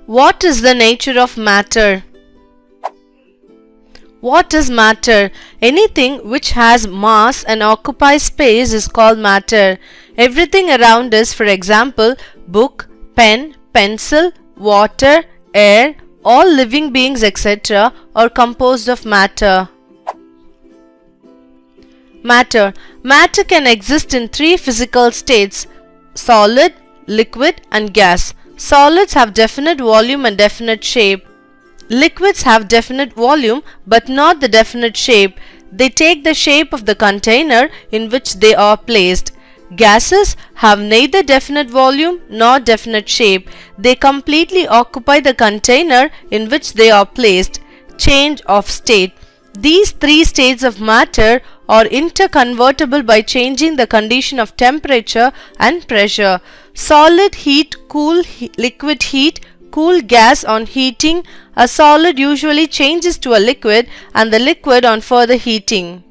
What is the nature of matter? What is matter? Anything which has mass and occupies space is called matter. Everything around us, for example, book, pen, pencil, water, air, all living beings, etc., are composed of matter. Matter. Matter can exist in three physical states: solid, liquid, and gas. Solids have definite volume and definite shape. Liquids have definite volume but not the definite shape. They take the shape of the container in which they are placed. Gases have neither definite volume nor definite shape. They completely occupy the container in which they are placed. Change of state. These three states of matter are interconvertible by changing the condition of temperature and pressure. Solid heat, cool liquid heat, cool gas on heating. A solid usually changes to a liquid and the liquid on further heating.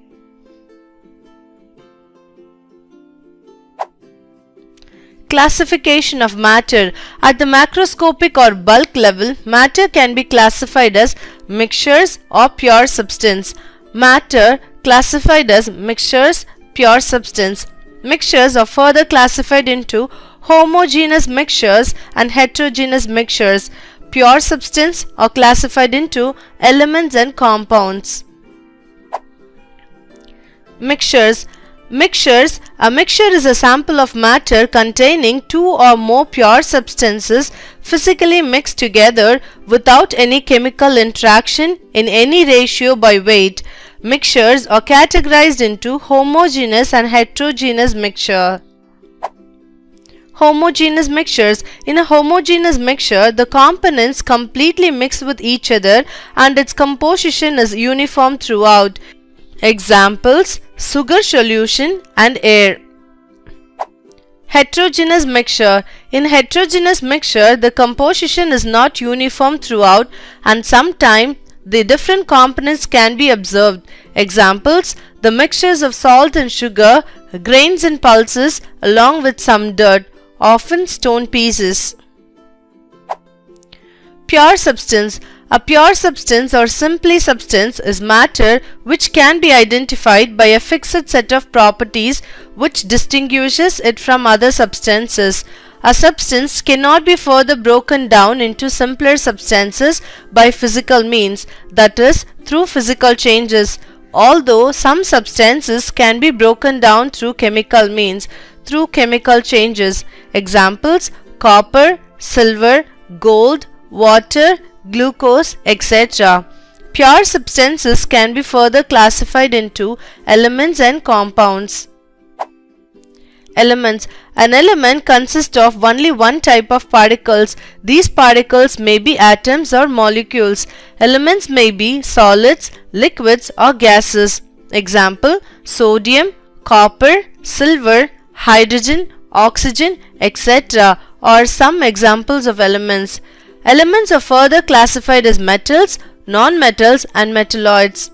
Classification of matter. At the macroscopic or bulk level, matter can be classified as mixtures or pure substance. Matter classified as mixtures, pure substance. Mixtures are further classified into homogeneous mixtures and heterogeneous mixtures. Pure substance are classified into elements and compounds. Mixtures. A mixture is a sample of matter containing two or more pure substances physically mixed together without any chemical interaction in any ratio by weight. Mixtures are categorized into homogeneous and heterogeneous mixture. Homogeneous mixtures. In a homogeneous mixture, the components completely mix with each other and its composition is uniform throughout. Examples: sugar solution and air. Heterogeneous mixture. In heterogeneous mixture, the composition is not uniform throughout and sometimes the different components can be observed. Examples: the mixtures of salt and sugar, grains and pulses along with some dirt, often stone pieces. Pure substance. A pure substance or simply substance is matter which can be identified by a fixed set of properties which distinguishes it from other substances. A substance cannot be further broken down into simpler substances by physical means, that is, through physical changes, although some substances can be broken down through chemical means, through chemical changes. Examples: copper, silver, gold, water, glucose, etc. Pure substances can be further classified into elements and compounds. Elements. An element consists of only one type of particles. These particles may be atoms or molecules. Elements may be solids, liquids or gases. Example: sodium, copper, silver, hydrogen, oxygen, etc. are some examples of elements. Elements are further classified as metals, non-metals and metalloids.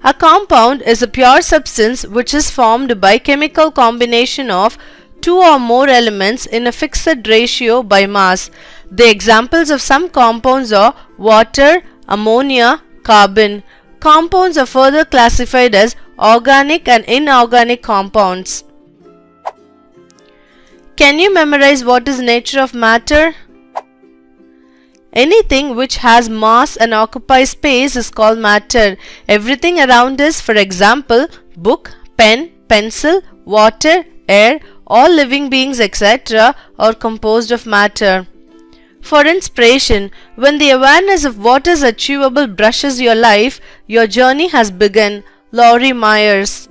A compound is a pure substance which is formed by chemical combination of two or more elements in a fixed ratio by mass. The examples of some compounds are water, ammonia, carbon. Compounds are further classified as organic and inorganic compounds. Can you memorize what is nature of matter? Anything which has mass and occupies space is called matter. Everything around us, for example, book, pen, pencil, water, air, all living beings, etc., are composed of matter. For inspiration, when the awareness of what is achievable brushes your life, your journey has begun. Laurie Myers.